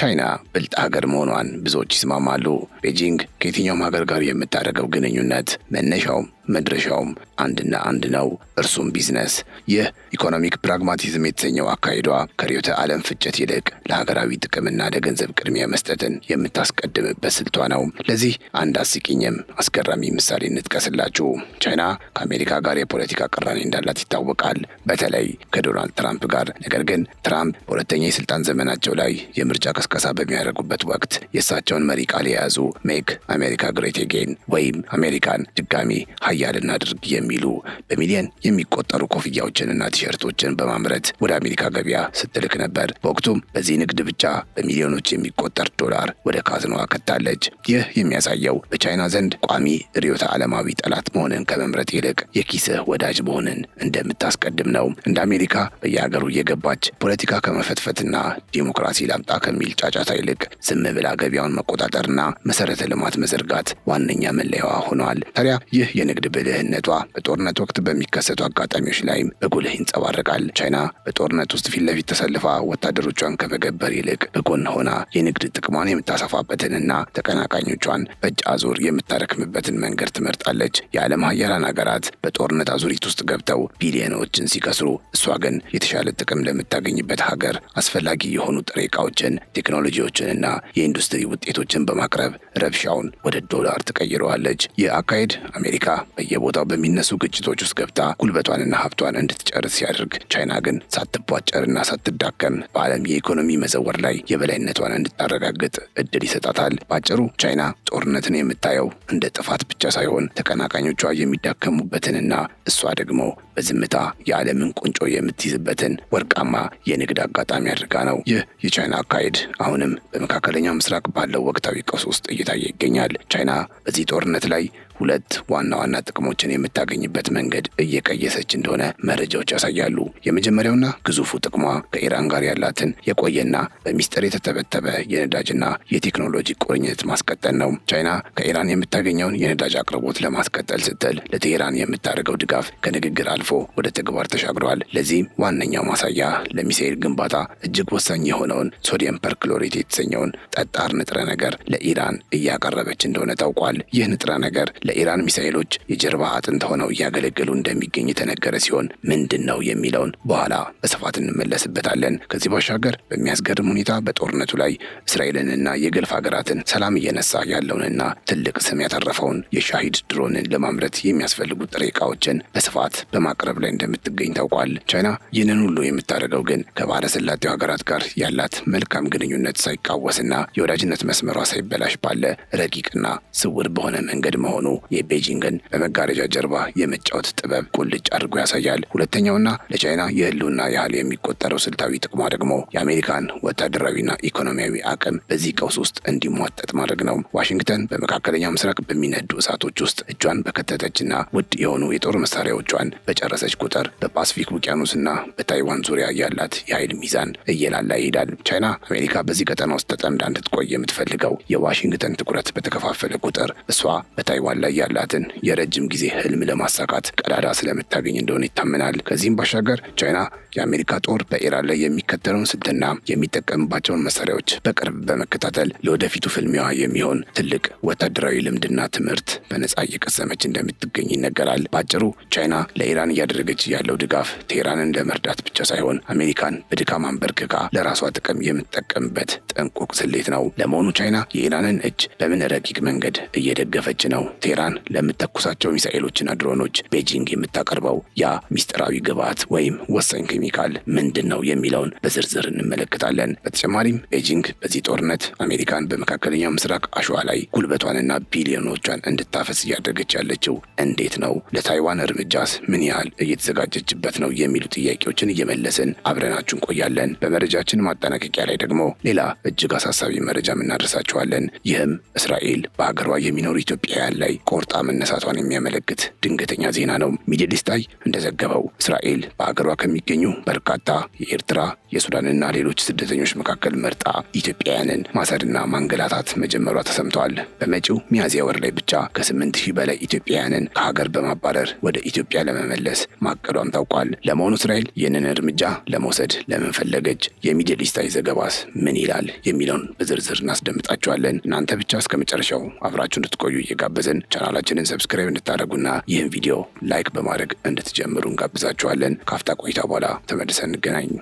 ቻይና ብልጥ ሀገር መሆኗን ብዙዎች ይስማማሉ። ቤጂንግ ከየትኛውም ሀገር ጋር የምታደርገው ግንኙነት መነሻውም መድረሻውም አንድና አንድ ነው፣ እርሱም ቢዝነስ። ይህ ኢኮኖሚክ ፕራግማቲዝም የተሰኘው አካሄዷ ከርዕዮተ ዓለም ፍጭት ይልቅ ለሀገራዊ ጥቅምና ለገንዘብ ቅድሚያ መስጠትን የምታስቀድምበት ስልቷ ነው። ለዚህ አንድ አስቂኝም አስገራሚ ምሳሌ እንጥቀስላችሁ። ቻይና ከአሜሪካ ጋር የፖለቲካ ቅራኔ እንዳላት ይታወቃል፣ በተለይ ከዶናልድ ትራምፕ ጋር። ነገር ግን ትራምፕ በሁለተኛ የስልጣን ዘመናቸው ላይ የምርጫ ቅስቀሳ በሚያደርጉበት ወቅት የእሳቸውን መሪ ቃል የያዙ ሜክ አሜሪካ ግሬት አጌን ወይም አሜሪካን ድጋሚ ሀያል እናድርግ የሚሉ በሚሊዮን የሚቆጠሩ ኮፍያዎችንና ቲሸርቶችን በማምረት ወደ አሜሪካ ገበያ ስትልክ ነበር። በወቅቱም በዚህ ንግድ ብቻ በሚሊዮኖች የሚቆጠር ዶላር ወደ ካዝናዋ ከታለች። ይህ የሚያሳየው በቻይና ዘንድ ቋሚ ርዕዮተ ዓለማዊ ጠላት መሆንን ከመምረጥ ይልቅ የኪስህ ወዳጅ መሆንን እንደምታስቀድም ነው። እንደ አሜሪካ በየሀገሩ እየገባች ፖለቲካ ከመፈትፈትና ዲሞክራሲ ላምጣ ከሚል ጫጫታ ይልቅ ዝም ብላ ገበያውን መቆጣጠርና መሰረተ ልማት መዘርጋት ዋነኛ መለያዋ ሆኗል። ታዲያ ይህ የንግድ ብልህነቷ በጦርነት ወቅት በሚከሰቱ አጋጣሚዎች ላይም በጉልህ ይንጸባረቃል። ቻይና በጦርነት ውስጥ ፊት ለፊት ተሰልፋ ወታደሮቿን ከመገበር ይልቅ በጎን ሆና የንግድ ጥቅሟን የምታሰፋበትንና ተቀናቃኞቿን በእጅ አዙር የምታረክምበትን መንገድ ትመርጣለች። የዓለም ሀያላን ሀገራት በጦርነት አዙሪት ውስጥ ገብተው ቢሊዮኖችን ሲከስሩ፣ እሷ ግን የተሻለ ጥቅም ለምታገኝበት ሀገር አስፈላጊ የሆኑ ጥሬ ዕቃዎችን፣ ቴክኖሎጂዎችንና የኢንዱስትሪ ውጤቶችን በማቅረብ ረብሻውን ወደ ዶላር ትቀይረዋለች። ይህ አካሄድ አሜሪካ በየቦታው በሚነሱ ግጭቶች ውስጥ ገብታ ጉልበቷንና ሀብቷን እንድትጨርስ ሲያደርግ፣ ቻይና ግን ሳትቧጨርና ሳትዳከም በዓለም የኢኮኖሚ መዘወር ላይ የበላይነቷን እንድታረጋግጥ እድል ይሰጣታል። ባጭሩ ቻይና ጦርነትን የምታየው እንደ ጥፋት ብቻ ሳይሆን ተቀናቃኞቿ የሚዳከሙበትንና እሷ ደግሞ በዝምታ የዓለምን ቁንጮ የምትይዝበትን ወርቃማ የንግድ አጋጣሚ አድርጋ ነው። ይህ የቻይና አካሄድ አሁንም በመካከለኛው ምስራቅ ባለው ወቅታዊ ቀውስ ውስጥ እየታየ ይገኛል። ቻይና በዚህ ጦርነት ላይ ሁለት ዋና ዋና ጥቅሞችን የምታገኝበት መንገድ እየቀየሰች እንደሆነ መረጃዎች ያሳያሉ። የመጀመሪያውና ግዙፉ ጥቅሟ ከኢራን ጋር ያላትን የቆየና በሚስጥር የተተበተበ የነዳጅና የቴክኖሎጂ ቁርኝት ማስቀጠል ነው። ቻይና ከኢራን የምታገኘውን የነዳጅ አቅርቦት ለማስቀጠል ስትል ለቴሄራን የምታደርገው ድጋፍ ከንግግር አልፎ ወደ ተግባር ተሻግሯል። ለዚህም ዋነኛው ማሳያ ለሚሳኤል ግንባታ እጅግ ወሳኝ የሆነውን ሶዲየም ፐርክሎሬት የተሰኘውን ጠጣር ንጥረ ነገር ለኢራን እያቀረበች እንደሆነ ታውቋል። ይህ ንጥረ ነገር ለኢራን ሚሳኤሎች የጀርባ አጥንት ሆነው እያገለገሉ እንደሚገኝ የተነገረ ሲሆን ምንድን ነው የሚለውን በኋላ በስፋት እንመለስበታለን። ከዚህ ባሻገር በሚያስገርም ሁኔታ በጦርነቱ ላይ እስራኤልንና የገልፍ ሀገራትን ሰላም እየነሳ ያለውንና ትልቅ ስም ያተረፈውን የሻሂድ ድሮንን ለማምረት የሚያስፈልጉ ጥሬ ዕቃዎችን በስፋት በማቅረብ ላይ እንደምትገኝ ታውቋል። ቻይና ይህንን ሁሉ የምታደርገው ግን ከባሕረ ሰላጤው ሀገራት ጋር ያላት መልካም ግንኙነት ሳይቃወስና የወዳጅነት መስመሯ ሳይበላሽ ባለ ረቂቅና ስውር በሆነ መንገድ መሆኑ የቤጂንግን በመጋረጃ ጀርባ የመጫወት ጥበብ ቁልጭ አድርጎ ያሳያል። ሁለተኛውና ለቻይና የህልውና ያህል የሚቆጠረው ስልታዊ ጥቅሟ ደግሞ የአሜሪካን ወታደራዊና ኢኮኖሚያዊ አቅም በዚህ ቀውስ ውስጥ እንዲሟጠጥ ማድረግ ነው። ዋሽንግተን በመካከለኛው ምስራቅ በሚነዱ እሳቶች ውስጥ እጇን በከተተችና ውድ የሆኑ የጦር መሳሪያዎቿን በጨረሰች ቁጥር በፓስፊክ ውቅያኖስና በታይዋን ዙሪያ ያላት የኃይል ሚዛን እየላላ ይሄዳል። ቻይና አሜሪካ በዚህ ቀጠና ውስጥ ተጠምዳ እንድትቆይ የምትፈልገው የዋሽንግተን ትኩረት በተከፋፈለ ቁጥር እሷ በታይዋን ላይ ያላትን የረጅም ጊዜ ህልም ለማሳካት ቀዳዳ ስለምታገኝ እንደሆነ ይታመናል። ከዚህም ባሻገር ቻይና የአሜሪካ ጦር በኢራን ላይ የሚከተለውን ስልትና የሚጠቀምባቸውን መሳሪያዎች በቅርብ በመከታተል ለወደፊቱ ፍልሚያዋ የሚሆን ትልቅ ወታደራዊ ልምድና ትምህርት በነጻ እየቀሰመች እንደምትገኝ ይነገራል። በአጭሩ ቻይና ለኢራን እያደረገች ያለው ድጋፍ ቴህራንን ለመርዳት ብቻ ሳይሆን አሜሪካን በድካም አንበርክካ ለራሷ ጥቅም የምትጠቀምበት ጥንቁቅ ስሌት ነው። ለመሆኑ ቻይና የኢራንን እጅ በምን ረቂቅ መንገድ እየደገፈች ነው? ቴህራን ለምትተኩሳቸው ሚሳኤሎችና ድሮኖች ቤጂንግ የምታቀርበው ያ ሚስጥራዊ ግብዓት ወይም ወሳኝ ኬሚካል ምንድን ነው የሚለውን በዝርዝር እንመለከታለን። በተጨማሪም ቤጂንግ በዚህ ጦርነት አሜሪካን በመካከለኛው ምስራቅ አሸዋ ላይ ጉልበቷንና ቢሊዮኖቿን እንድታፈስ እያደረገች ያለችው እንዴት ነው? ለታይዋን እርምጃስ ምን ያህል እየተዘጋጀችበት ነው? የሚሉ ጥያቄዎችን እየመለስን አብረናችሁ እንቆያለን። በመረጃችን ማጠናቀቂያ ላይ ደግሞ ሌላ እጅግ አሳሳቢ መረጃ እናደርሳችኋለን። ይህም እስራኤል በሀገሯ የሚኖሩ ኢትዮጵያውያን ላይ ቆርጣ መነሳቷን የሚያመለክት ድንገተኛ ዜና ነው። ሚድል ኢስት አይ እንደዘገበው እስራኤል በአገሯ ከሚገኙ በርካታ የኤርትራ የሱዳንና ሌሎች ስደተኞች መካከል መርጣ ኢትዮጵያውያንን ማሰርና ማንገላታት መጀመሯ ተሰምቷል። በመጪው ሚያዝያ ወር ላይ ብቻ ከ8,000 በላይ ኢትዮጵያውያንን ከሀገር በማባረር ወደ ኢትዮጵያ ለመመለስ ማቀዷም ታውቋል። ለመሆኑ እስራኤል ይህንን እርምጃ ለመውሰድ ለምን ፈለገች? የሚድል ኢስት አይ ዘገባስ ምን ይላል የሚለውን በዝርዝር እናስደምጣችኋለን። እናንተ ብቻ እስከ መጨረሻው አብራችሁ እንድትቆዩ እየጋበዝን ቻናላችንን ሰብስክራይብ እንድታደርጉና ይህን ቪዲዮ ላይክ በማድረግ እንድትጀምሩ እንጋብዛችኋለን። ካፍታ ቆይታ በኋላ ተመልሰን እንገናኝ።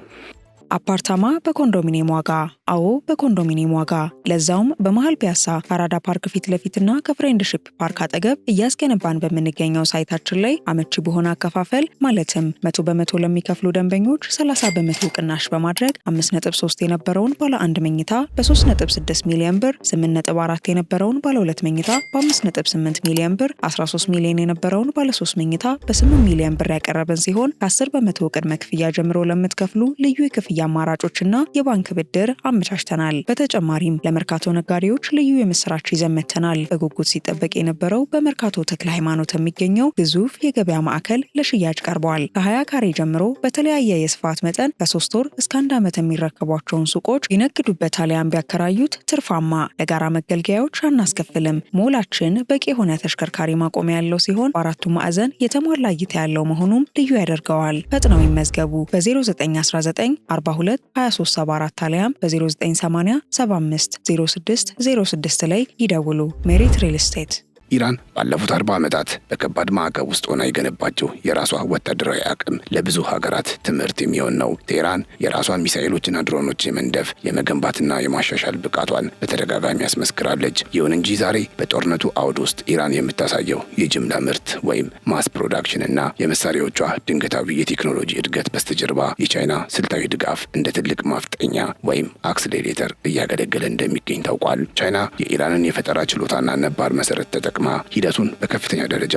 አፓርታማ በኮንዶሚኒየም ዋጋ። አዎ በኮንዶሚኒየም ዋጋ፣ ለዛውም በመሃል ፒያሳ ከአራዳ ፓርክ ፊት ለፊትና ከፍሬንድሺፕ ፓርክ አጠገብ እያስገነባን በምንገኘው ሳይታችን ላይ አመቺ በሆነ አከፋፈል ማለትም 100% ለሚከፍሉ ደንበኞች 30% ቅናሽ በማድረግ 5.3 የነበረውን ባለ 1 መኝታ በ3.6 ሚሊዮን ብር፣ 8.4 የነበረውን ባለ 2 መኝታ በ5.8 ሚሊዮን ብር፣ 13 ሚሊዮን የነበረውን ባለ 3 መኝታ በ8 ሚሊዮን ብር ያቀረበን ሲሆን ከ10% ቅድመ ክፍያ ጀምሮ ለምትከፍሉ ልዩ የክፍያ አማራጮችና የባንክ ብድር አመቻችተናል። በተጨማሪም ለመርካቶ ነጋዴዎች ልዩ የምስራች ይዘን መጥተናል። በጉጉት ሲጠበቅ የነበረው በመርካቶ ተክለ ሃይማኖት የሚገኘው ግዙፍ የገበያ ማዕከል ለሽያጭ ቀርበዋል። ከ20 ካሬ ጀምሮ በተለያየ የስፋት መጠን ከ3 ወር እስከ 1 ዓመት የሚረከቧቸውን ሱቆች ይነግዱበት አሊያም ቢያከራዩት ትርፋማ። ለጋራ መገልገያዎች አናስከፍልም። ሞላችን በቂ የሆነ ተሽከርካሪ ማቆሚያ ያለው ሲሆን በአራቱ ማዕዘን የተሟላ እይታ ያለው መሆኑም ልዩ ያደርገዋል። ፈጥነው ይመዝገቡ። በ0919 42 2374 አሊያም በ0980 75 06 06 ላይ ይደውሉ። ሜሪት ሪል ስቴት። ኢራን ባለፉት 40 ዓመታት በከባድ ማዕቀብ ውስጥ ሆና የገነባቸው የራሷ ወታደራዊ አቅም ለብዙ ሀገራት ትምህርት የሚሆን ነው። ቴህራን የራሷን ሚሳኤሎችና ድሮኖች የመንደፍ የመገንባትና የማሻሻል ብቃቷን በተደጋጋሚ ያስመስክራለች። ይሁን እንጂ ዛሬ በጦርነቱ አውድ ውስጥ ኢራን የምታሳየው የጅምላ ምርት ወይም ማስ ፕሮዳክሽን እና የመሳሪያዎቿ ድንገታዊ የቴክኖሎጂ እድገት በስተጀርባ የቻይና ስልታዊ ድጋፍ እንደ ትልቅ ማፍጠኛ ወይም አክስሌሬተር እያገለገለ እንደሚገኝ ታውቋል። ቻይና የኢራንን የፈጠራ ችሎታና ነባር መሰረት ተጠቅማ ሂደቱን በከፍተኛ ደረጃ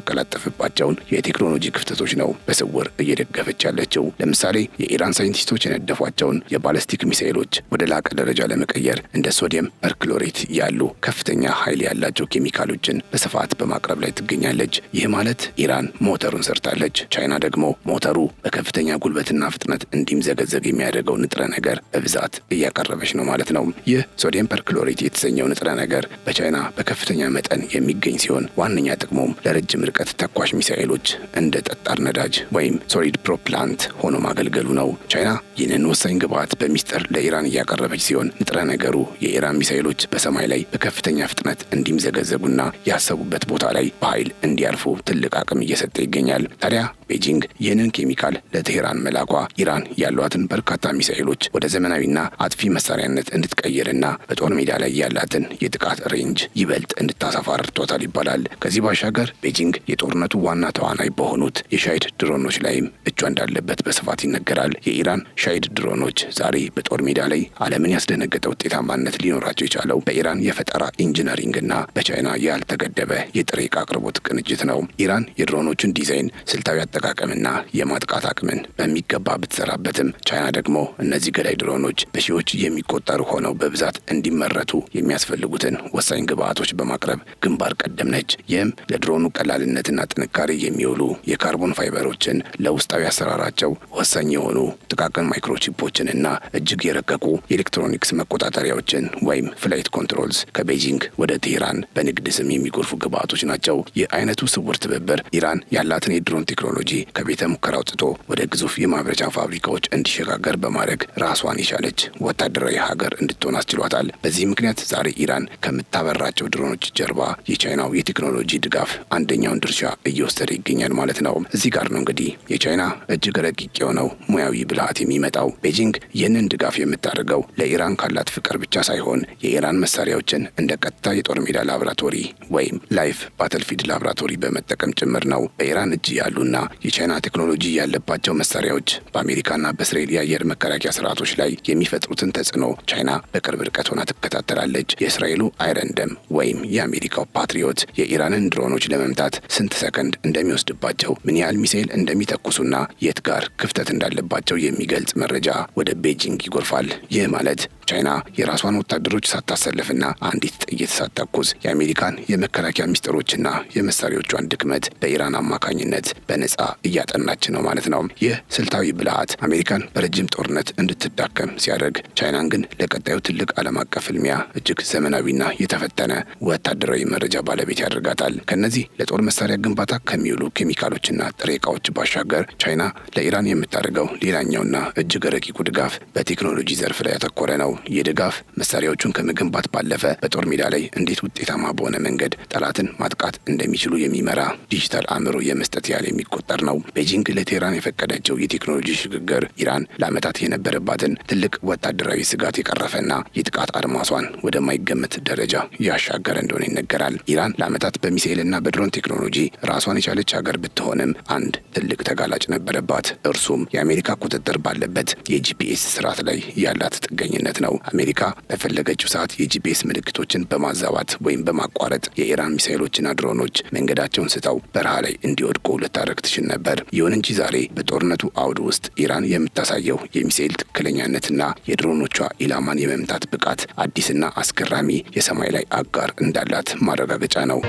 የምታቀላጥፍባቸውን የቴክኖሎጂ ክፍተቶች ነው በስውር እየደገፈች ያለችው። ለምሳሌ የኢራን ሳይንቲስቶች የነደፏቸውን የባለስቲክ ሚሳኤሎች ወደ ላቀ ደረጃ ለመቀየር እንደ ሶዲየም ፐርክሎሬት ያሉ ከፍተኛ ኃይል ያላቸው ኬሚካሎችን በስፋት በማቅረብ ላይ ትገኛለች። ይህ ማለት ኢራን ሞተሩን ሰርታለች፣ ቻይና ደግሞ ሞተሩ በከፍተኛ ጉልበትና ፍጥነት እንዲምዘገዘግ የሚያደርገው ንጥረ ነገር በብዛት እያቀረበች ነው ማለት ነው። ይህ ሶዲየም ፐርክሎሬት የተሰኘው ንጥረ ነገር በቻይና በከፍተኛ መጠን የሚገኝ ሲሆን ዋነኛ ጥቅሙም ለረጅም ርቀት ተኳሽ ሚሳኤሎች እንደ ጠጣር ነዳጅ ወይም ሶሊድ ፕሮፕላንት ሆኖ ማገልገሉ ነው። ቻይና ይህንን ወሳኝ ግብዓት በሚስጥር ለኢራን እያቀረበች ሲሆን ንጥረ ነገሩ የኢራን ሚሳኤሎች በሰማይ ላይ በከፍተኛ ፍጥነት እንዲምዘገዘጉና ያሰቡበት ቦታ ላይ በኃይል እንዲያርፉ ትልቅ አቅም እየሰጠ ይገኛል። ታዲያ ቤጂንግ ይህንን ኬሚካል ለቴህራን መላኳ ኢራን ያሏትን በርካታ ሚሳኤሎች ወደ ዘመናዊና አጥፊ መሳሪያነት እንድትቀይርና በጦር ሜዳ ላይ ያላትን የጥቃት ሬንጅ ይበልጥ እንድታሰፋ ረድቷታል ይባላል። ከዚህ ባሻገር ቤጂንግ የጦርነቱ ዋና ተዋናይ በሆኑት የሻሂድ ድሮኖች ላይም እጇ እንዳለበት በስፋት ይነገራል። የኢራን ሻሂድ ድሮኖች ዛሬ በጦር ሜዳ ላይ ዓለምን ያስደነገጠ ውጤታማነት ሊኖራቸው የቻለው በኢራን የፈጠራ ኢንጂነሪንግና በቻይና ያልተገደበ የጥሬ ዕቃ አቅርቦት ቅንጅት ነው። ኢራን የድሮኖቹን ዲዛይን፣ ስልታዊ አጠቃቀምና የማጥቃት አቅምን በሚገባ ብትሰራበትም ቻይና ደግሞ እነዚህ ገዳይ ድሮኖች በሺዎች የሚቆጠሩ ሆነው በብዛት እንዲመረቱ የሚያስፈልጉትን ወሳኝ ግብዓቶች በማቅረብ ግንባር ቀደም ነች። ይህም ለድሮኑ ቀላልነትና ጥንካሬ የሚውሉ የካርቦን ፋይበሮችን፣ ለውስጣዊ አሰራራቸው ወሳኝ የሆኑ ጥቃቅን ማይክሮቺፖችን እና እጅግ የረቀቁ የኤሌክትሮኒክስ መቆጣጠሪያዎችን ወይም ፍላይት ኮንትሮልስ ከቤጂንግ ወደ ቴህራን በንግድ ስም የሚጎርፉ ግብዓቶች ናቸው። ይህ አይነቱ ስውር ትብብር ኢራን ያላትን የድሮን ቴክኖሎጂ ከቤተ ሙከራ አውጥቶ ወደ ግዙፍ የማምረቻ ፋብሪካዎች እንዲሸጋገር በማድረግ ራሷን የቻለች ወታደራዊ ሀገር እንድትሆን አስችሏታል። በዚህ ምክንያት ዛሬ ኢራን ከምታበራቸው ድሮኖች ጀርባ የቻይናው የቴክኖሎጂ ድጋፍ አንደኛውን ድርሻ እየወሰደ ይገኛል ማለት ነው። እዚህ ጋር ነው እንግዲህ የቻይና እጅግ ረቂቅ የሆነው ሙያዊ ብልሃት የሚመጣው። ቤጂንግ ይህንን ድጋፍ የምታደርገው ለኢራን ካላት ፍቅር ብቻ ሳይሆን የኢራን መሳሪያዎችን እንደ ቀጥታ የጦር ሜዳ ላቦራቶሪ ወይም ላይፍ ባተልፊልድ ላቦራቶሪ በመጠቀም ጭምር ነው። በኢራን እጅ ያሉና የቻይና ቴክኖሎጂ ያለባቸው መሳሪያዎች በአሜሪካና በእስራኤል የአየር መከላከያ ስርዓቶች ላይ የሚፈጥሩትን ተጽዕኖ ቻይና በቅርብ ርቀት ሆና ትከታተላለች። የእስራኤሉ አይረንደም ወይም የአሜሪካው ፓትሪዮት የኢራንን ድሮኖች ለመምታት ስንት ሰከንድ እንደሚወስድባቸው፣ ምን ያህል ሚሳኤል እንደሚተኩሱና የት ጋር ክፍተት እንዳለባቸው የሚገልጽ መረጃ ወደ ቤጂንግ ይጎርፋል። ይህ ማለት ቻይና የራሷን ወታደሮች ሳታሰልፍና አንዲት ጥይት ሳትተኩስ የአሜሪካን የመከላከያ ሚስጥሮችና የመሳሪያዎቿን ድክመት በኢራን አማካኝነት በነጻ እያጠናች ነው ማለት ነው። ይህ ስልታዊ ብልሃት አሜሪካን በረጅም ጦርነት እንድትዳከም ሲያደርግ፣ ቻይናን ግን ለቀጣዩ ትልቅ ዓለም አቀፍ ፍልሚያ እጅግ ዘመናዊና የተፈተነ ወታደራዊ መረጃ ባለቤት ያደርጋታል። ከነዚህ ለጦር መሳሪያ ግንባታ ከሚውሉ ኬሚካሎችና ጥሬ ዕቃዎች ባሻገር ቻይና ለኢራን የምታደርገው ሌላኛውና እጅግ ረቂቁ ድጋፍ በቴክኖሎጂ ዘርፍ ላይ ያተኮረ ነው። ይህ ድጋፍ መሳሪያዎቹን ከመገንባት ባለፈ በጦር ሜዳ ላይ እንዴት ውጤታማ በሆነ መንገድ ጠላትን ማጥቃት እንደሚችሉ የሚመራ ዲጂታል አእምሮ የመስጠት ያህል የሚቆጠር ነው። ቤጂንግ ለቴህራን የፈቀደችው የቴክኖሎጂ ሽግግር ኢራን ለዓመታት የነበረባትን ትልቅ ወታደራዊ ስጋት የቀረፈና የጥቃት አድማሷን ወደማይገመት ደረጃ ያሻገረ እንደሆነ ይነገራል። ኢራን ለዓመታት በሚሳኤልና በድሮን ቴክኖሎጂ ራሷን የቻለች ሀገር ብትሆንም አንድ ትልቅ ተጋላጭ ነበረባት። እርሱም የአሜሪካ ቁጥጥር ባለበት የጂፒኤስ ስርዓት ላይ ያላት ጥገኝነት ነው። አሜሪካ በፈለገችው ሰዓት የጂፒኤስ ምልክቶችን በማዛባት ወይም በማቋረጥ የኢራን ሚሳኤሎችና ድሮኖች መንገዳቸውን ስተው በረሃ ላይ እንዲወድቁ ልታደርግ ትችል ነበር። ይሁን እንጂ ዛሬ በጦርነቱ አውድ ውስጥ ኢራን የምታሳየው የሚሳኤል ትክክለኛነትና የድሮኖቿ ኢላማን የመምታት ብቃት አዲስና አስገራሚ የሰማይ ላይ አጋር እንዳላት ማረጋገጫ ነው።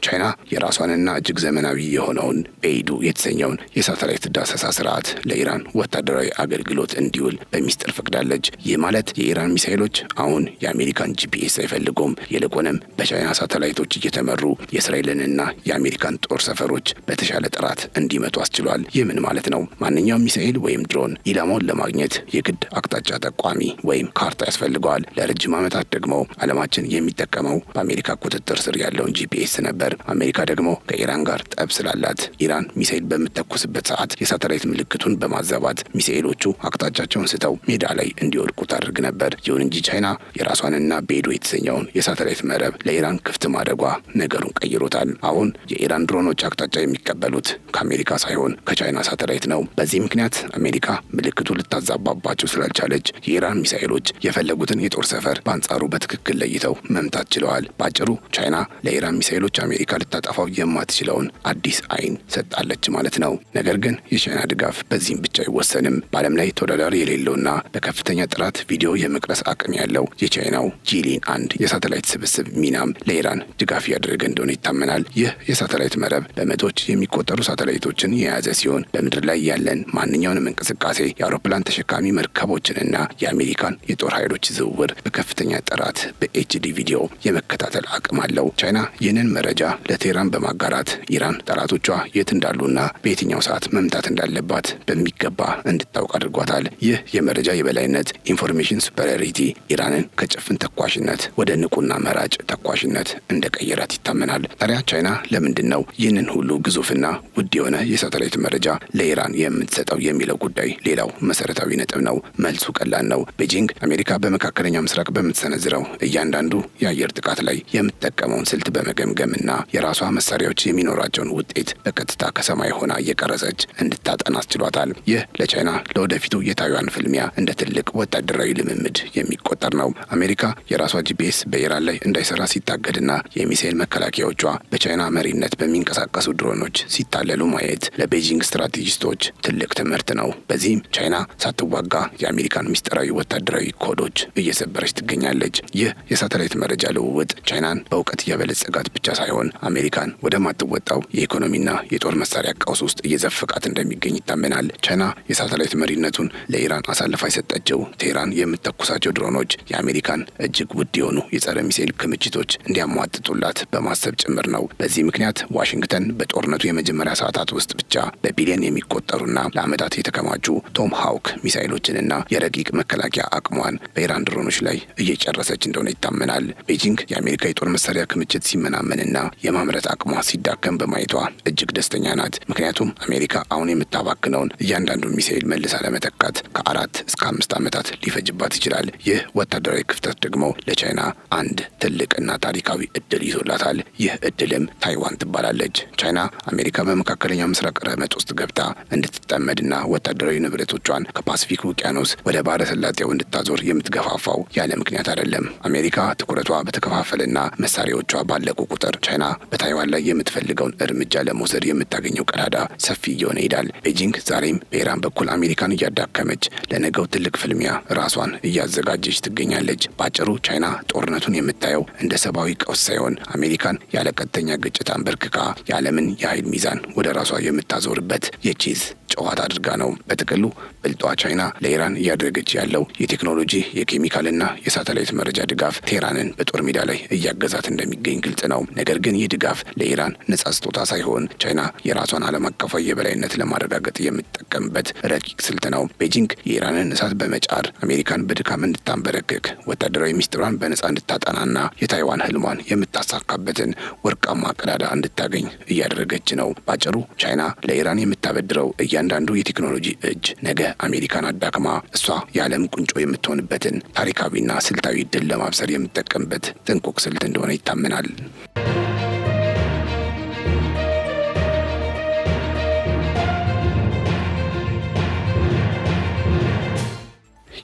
ቻይና የራሷንና እጅግ ዘመናዊ የሆነውን ቤይዱ የተሰኘውን የሳተላይት ዳሰሳ ስርዓት ለኢራን ወታደራዊ አገልግሎት እንዲውል በሚስጥር ፈቅዳለች። ይህ ማለት የኢራን ሚሳኤሎች አሁን የአሜሪካን ጂፒኤስ አይፈልጉም። ይልቁንም በቻይና ሳተላይቶች እየተመሩ የእስራኤልንና የአሜሪካን ጦር ሰፈሮች በተሻለ ጥራት እንዲመቱ አስችሏል። ይህ ምን ማለት ነው? ማንኛውም ሚሳኤል ወይም ድሮን ኢላማውን ለማግኘት የግድ አቅጣጫ ጠቋሚ ወይም ካርታ ያስፈልገዋል። ለረጅም ዓመታት ደግሞ ዓለማችን የሚጠቀመው በአሜሪካ ቁጥጥር ስር ያለውን ጂፒኤስ ነበር። አሜሪካ ደግሞ ከኢራን ጋር ጠብ ስላላት ኢራን ሚሳኤል በምትተኩስበት ሰዓት የሳተላይት ምልክቱን በማዛባት ሚሳኤሎቹ አቅጣጫቸውን ስተው ሜዳ ላይ እንዲወድቁ ታደርግ ነበር። ይሁን እንጂ ቻይና የራሷንና ቤይዱ የተሰኘውን የሳተላይት መረብ ለኢራን ክፍት ማድረጓ ነገሩን ቀይሮታል። አሁን የኢራን ድሮኖች አቅጣጫ የሚቀበሉት ከአሜሪካ ሳይሆን ከቻይና ሳተላይት ነው። በዚህ ምክንያት አሜሪካ ምልክቱ ልታዛባባቸው ስላልቻለች የኢራን ሚሳኤሎች የፈለጉትን የጦር ሰፈር በአንጻሩ በትክክል ለይተው መምታት ችለዋል። ባጭሩ ቻይና ለኢራን ሚሳኤሎች አሜሪካ ልታጠፋው የማትችለውን አዲስ አይን ሰጣለች ማለት ነው። ነገር ግን የቻይና ድጋፍ በዚህም ብቻ አይወሰንም። በዓለም ላይ ተወዳዳሪ የሌለውና በከፍተኛ ጥራት ቪዲዮ የመቅረጽ አቅም ያለው የቻይናው ጂሊን 1 የሳተላይት ስብስብ ሚናም ለኢራን ድጋፍ እያደረገ እንደሆነ ይታመናል። ይህ የሳተላይት መረብ በመቶዎች የሚቆጠሩ ሳተላይቶችን የያዘ ሲሆን በምድር ላይ ያለን ማንኛውንም እንቅስቃሴ፣ የአውሮፕላን ተሸካሚ መርከቦችንና የአሜሪካን የጦር ኃይሎች ዝውውር በከፍተኛ ጥራት በኤችዲ ቪዲዮ የመከታተል አቅም አለው። ቻይና ይህንን መረጃ ለቴህራን በማጋራት ኢራን ጠላቶቿ የት እንዳሉና በየትኛው ሰዓት መምታት እንዳለባት በሚገባ እንድታውቅ አድርጓታል። ይህ የመረጃ የበላይነት ኢንፎርሜሽን ሱፐሪዮሪቲ ኢራንን ከጭፍን ተኳሽነት ወደ ንቁና መራጭ ተኳሽነት እንደቀየራት ይታመናል። ታዲያ ቻይና ለምንድን ነው ይህንን ሁሉ ግዙፍና ውድ የሆነ የሳተላይት መረጃ ለኢራን የምትሰጠው የሚለው ጉዳይ ሌላው መሰረታዊ ነጥብ ነው። መልሱ ቀላል ነው። ቤጂንግ አሜሪካ በመካከለኛው ምስራቅ በምትሰነዝረው እያንዳንዱ የአየር ጥቃት ላይ የምትጠቀመውን ስልት በመገምገምና የራሷ መሳሪያዎች የሚኖራቸውን ውጤት በቀጥታ ከሰማይ ሆና እየቀረጸች እንድታጠና አስችሏታል። ይህ ለቻይና ለወደፊቱ የታይዋን ፍልሚያ እንደ ትልቅ ወታደራዊ ልምምድ የሚቆጠር ነው። አሜሪካ የራሷ ጂፒኤስ በኢራን ላይ እንዳይሰራ ሲታገድና የሚሳኤል መከላከያዎቿ በቻይና መሪነት በሚንቀሳቀሱ ድሮኖች ሲታለሉ ማየት ለቤጂንግ ስትራቴጂስቶች ትልቅ ትምህርት ነው። በዚህም ቻይና ሳትዋጋ የአሜሪካን ምስጢራዊ ወታደራዊ ኮዶች እየሰበረች ትገኛለች። ይህ የሳተላይት መረጃ ልውውጥ ቻይናን በእውቀት እያበለጸጋት ብቻ ሳይሆን አሜሪካን ወደ ማትወጣው የኢኮኖሚና የጦር መሳሪያ ቀውስ ውስጥ እየዘፈቃት እንደሚገኝ ይታመናል። ቻይና የሳተላይት መሪነቱን ለኢራን አሳልፋ የሰጠችው ቴህራን የምትተኩሳቸው ድሮኖች የአሜሪካን እጅግ ውድ የሆኑ የጸረ ሚሳኤል ክምችቶች እንዲያሟጥጡላት በማሰብ ጭምር ነው። በዚህ ምክንያት ዋሽንግተን በጦርነቱ የመጀመሪያ ሰዓታት ውስጥ ብቻ በቢሊዮን የሚቆጠሩና ለዓመታት የተከማቹ ቶም ሃውክ ሚሳኤሎችንና የረቂቅ መከላከያ አቅሟን በኢራን ድሮኖች ላይ እየጨረሰች እንደሆነ ይታመናል። ቤጂንግ የአሜሪካ የጦር መሳሪያ ክምችት ሲመናመንና የማምረት አቅሟ ሲዳከም በማየቷ እጅግ ደስተኛ ናት። ምክንያቱም አሜሪካ አሁን የምታባክነውን እያንዳንዱን ሚሳኤል መልሳ ለመተካት ከ4 እስከ 5 ዓመታት ሊፈጅባት ይችላል። ይህ ወታደራዊ ክፍተት ደግሞ ለቻይና አንድ ትልቅና ታሪካዊ እድል ይዞላታል። ይህ እድልም ታይዋን ትባላለች። ቻይና አሜሪካ በመካከለኛው ምስራቅ ረመጥ ውስጥ ገብታ እንድትጠመድና ወታደራዊ ንብረቶቿን ከፓሲፊክ ውቅያኖስ ወደ ባህረ ሰላጤው እንድታዞር የምትገፋፋው ያለ ምክንያት አይደለም። አሜሪካ ትኩረቷ በተከፋፈለና መሳሪያዎቿ ባለቁ ቁጥር ቻይና በታይዋን ላይ የምትፈልገውን እርምጃ ለመውሰድ የምታገኘው ቀዳዳ ሰፊ እየሆነ ይሄዳል። ቤጂንግ ዛሬም በኢራን በኩል አሜሪካን እያዳከመች ለነገው ትልቅ ፍልሚያ ራሷን እያዘጋጀች ትገኛለች። ባጭሩ ቻይና ጦርነቱን የምታየው እንደ ሰብአዊ ቀውስ ሳይሆን አሜሪካን ያለ ቀጥተኛ ግጭት አንበርክካ የዓለምን የኃይል ሚዛን ወደ ራሷ የምታዞርበት የቼዝ ጨዋታ አድርጋ ነው። በጥቅሉ ብልጧ ቻይና ለኢራን እያደረገች ያለው የቴክኖሎጂ የኬሚካልና የሳተላይት መረጃ ድጋፍ ቴህራንን በጦር ሜዳ ላይ እያገዛት እንደሚገኝ ግልጽ ነው። ነገር ግን ይህ ድጋፍ ለኢራን ነጻ ስጦታ ሳይሆን ቻይና የራሷን ዓለም አቀፋዊ የበላይነት ለማረጋገጥ የምትጠቀምበት ረቂቅ ስልት ነው። ቤጂንግ የኢራንን እሳት በመጫር አሜሪካን በድካም እንድታንበረክክ፣ ወታደራዊ ሚስጥሯን በነጻ እንድታጠናና የታይዋን ህልሟን የምታሳካበትን ወርቃማ ቀዳዳ እንድታገኝ እያደረገች ነው። ባጭሩ ቻይና ለኢራን የምታበድረው እያንዳንዱ የቴክኖሎጂ እጅ ነገ አሜሪካን አዳክማ እሷ የዓለም ቁንጮ የምትሆንበትን ታሪካዊና ስልታዊ ድል ለማብሰር የምትጠቀምበት ጥንቁቅ ስልት እንደሆነ ይታመናል።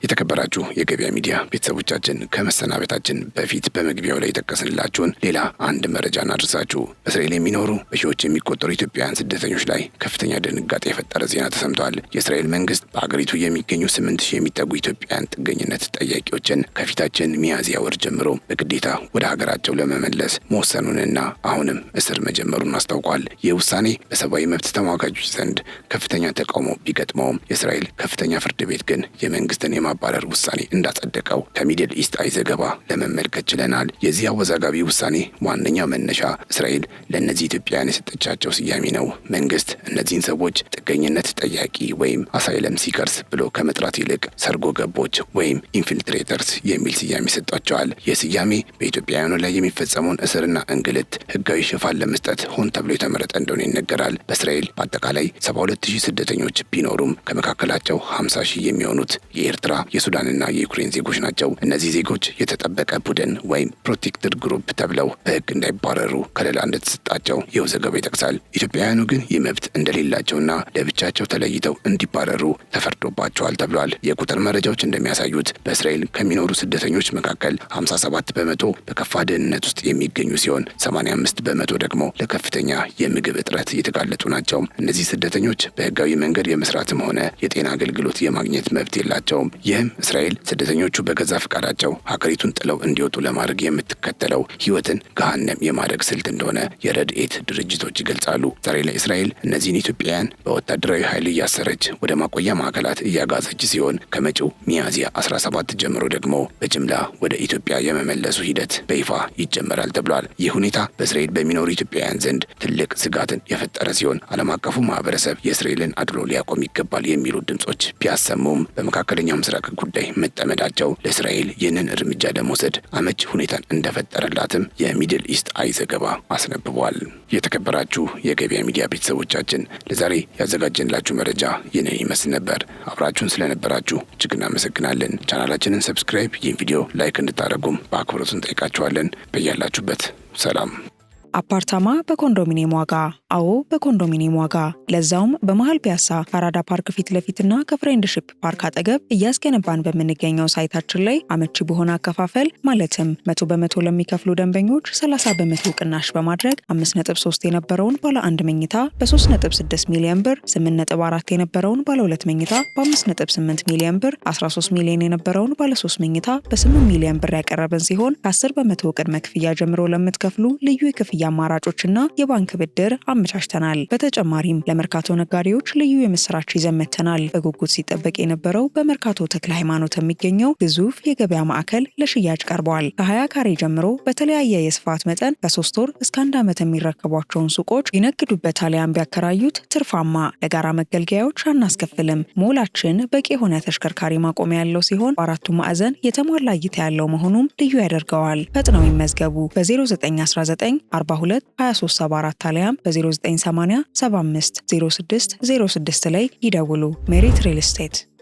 የተከበራችሁ የገበያ ሚዲያ ቤተሰቦቻችን ከመሰናበታችን በፊት በመግቢያው ላይ የጠቀስንላችሁን ሌላ አንድ መረጃ እናድርሳችሁ። በእስራኤል የሚኖሩ በሺዎች የሚቆጠሩ ኢትዮጵያውያን ስደተኞች ላይ ከፍተኛ ድንጋጤ የፈጠረ ዜና ተሰምቷል። የእስራኤል መንግስት በአገሪቱ የሚገኙ 8,000 የሚጠጉ ኢትዮጵያውያን ጥገኝነት ጠያቂዎችን ከፊታችን ሚያዝያ ወር ጀምሮ በግዴታ ወደ ሀገራቸው ለመመለስ መወሰኑንና አሁንም እስር መጀመሩን አስታውቋል። ይህ ውሳኔ በሰብአዊ መብት ተሟጋቾች ዘንድ ከፍተኛ ተቃውሞ ቢገጥመውም የእስራኤል ከፍተኛ ፍርድ ቤት ግን የመንግስትን የማባረር ውሳኔ እንዳጸደቀው ከሚድል ኢስት አይ ዘገባ ለመመልከት ችለናል። የዚህ አወዛጋቢ ውሳኔ ዋነኛ መነሻ እስራኤል ለእነዚህ ኢትዮጵያውያን የሰጠቻቸው ስያሜ ነው። መንግስት እነዚህን ሰዎች ጥገኝነት ጠያቂ ወይም አሳይለም ሲከርስ ብሎ ከመጥራት ይልቅ ሰርጎ ገቦች ወይም ኢንፊልትሬተርስ የሚል ስያሜ ሰጧቸዋል። ይህ ስያሜ በኢትዮጵያውያኑ ላይ የሚፈጸመውን እስርና እንግልት ህጋዊ ሽፋን ለመስጠት ሆን ተብሎ የተመረጠ እንደሆነ ይነገራል። በእስራኤል በአጠቃላይ 72,000 ስደተኞች ቢኖሩም ከመካከላቸው 50,000 የሚሆኑት የኤርትራ የሱዳንና የዩክሬን ዜጎች ናቸው። እነዚህ ዜጎች የተጠበቀ ቡድን ወይም ፕሮቴክትድ ግሩፕ ተብለው በህግ እንዳይባረሩ ከለላ እንደተሰጣቸው ይኸው ዘገባ ይጠቅሳል። ኢትዮጵያውያኑ ግን ይህ መብት እንደሌላቸውና ለብቻቸው ተለይተው እንዲባረሩ ተፈርዶባቸዋል ተብሏል። የቁጥር መረጃዎች እንደሚያሳዩት በእስራኤል ከሚኖሩ ስደተኞች መካከል 57 በመቶ በከፋ ድህነት ውስጥ የሚገኙ ሲሆን 85 በመቶ ደግሞ ለከፍተኛ የምግብ እጥረት የተጋለጡ ናቸው። እነዚህ ስደተኞች በህጋዊ መንገድ የመስራትም ሆነ የጤና አገልግሎት የማግኘት መብት የላቸውም። ይህም እስራኤል ስደተኞቹ በገዛ ፈቃዳቸው ሀገሪቱን ጥለው እንዲወጡ ለማድረግ የምትከተለው ህይወትን ገሃነም የማድረግ ስልት እንደሆነ የረድኤት ድርጅቶች ይገልጻሉ። ዛሬ ላይ እስራኤል እነዚህን ኢትዮጵያውያን በወታደራዊ ኃይል እያሰረች ወደ ማቆያ ማዕከላት እያጋዘች ሲሆን ከመጪው ሚያዝያ 17 ጀምሮ ደግሞ በጅምላ ወደ ኢትዮጵያ የመመለሱ ሂደት በይፋ ይጀመራል ተብሏል። ይህ ሁኔታ በእስራኤል በሚኖሩ ኢትዮጵያውያን ዘንድ ትልቅ ስጋትን የፈጠረ ሲሆን ዓለም አቀፉ ማህበረሰብ የእስራኤልን አድሎ ሊያቆም ይገባል የሚሉ ድምጾች ቢያሰሙም በመካከለኛው ምስራቅ ጉዳይ መጠመዳቸው ለእስራኤል ይህንን እርምጃ ለመውሰድ አመች ሁኔታን እንደፈጠረላትም የሚድል ኢስት አይ ዘገባ አስነብቧል። የተከበራችሁ የገበያ ሚዲያ ቤተሰቦቻችን ለዛሬ ያዘጋጀንላችሁ መረጃ ይህንን ይመስል ነበር። አብራችሁን ስለነበራችሁ እጅግ እናመሰግናለን። ቻናላችንን ሰብስክራይብ፣ ይህን ቪዲዮ ላይክ እንድታደርጉም በአክብሮት እንጠይቃችኋለን። በያላችሁበት ሰላም። አፓርታማ በኮንዶሚኒየም ዋጋ። አዎ በኮንዶሚኒየም ዋጋ፣ ለዛውም በመሃል ፒያሳ ከአራዳ ፓርክ ፊት ለፊትና ከፍሬንድሺፕ ፓርክ አጠገብ እያስገነባን በምንገኘው ሳይታችን ላይ አመቺ በሆነ አከፋፈል ማለትም 100% ለሚከፍሉ ደንበኞች 30% ቅናሽ በማድረግ 5.3 የነበረውን ባለ 1 መኝታ በ3.6 ሚሊዮን ብር፣ 8.4 የነበረውን ባለ 2 መኝታ በ5.8 ሚሊዮን ብር፣ 13 ሚሊዮን የነበረውን ባለ 3 መኝታ በ8 ሚሊዮን ብር ያቀረብን ሲሆን ከ10% ቅድመ ክፍያ ጀምሮ ለምትከፍሉ ልዩ የክፍያ አማራጮችና የባንክ ብድር አመቻችተናል። በተጨማሪም ለመርካቶ ነጋዴዎች ልዩ የምስራች ይዘን መጥተናል። በጉጉት ሲጠበቅ የነበረው በመርካቶ ተክለ ሃይማኖት የሚገኘው ግዙፍ የገበያ ማዕከል ለሽያጭ ቀርበዋል። ከ20 ካሬ ጀምሮ በተለያየ የስፋት መጠን ከ3 ወር እስከ 1 ዓመት የሚረከቧቸውን ሱቆች ይነግዱበት አሊያም ቢያከራዩት ትርፋማ። ለጋራ መገልገያዎች አናስከፍልም። ሞላችን በቂ የሆነ ተሽከርካሪ ማቆሚያ ያለው ሲሆን በአራቱ ማዕዘን የተሟላ እይታ ያለው መሆኑም ልዩ ያደርገዋል። ፈጥነው ይመዝገቡ። በ0919 72 2374 አሊያም በ0980 75 06 06 ላይ ይደውሉ። ሜሪት ሪል ስቴት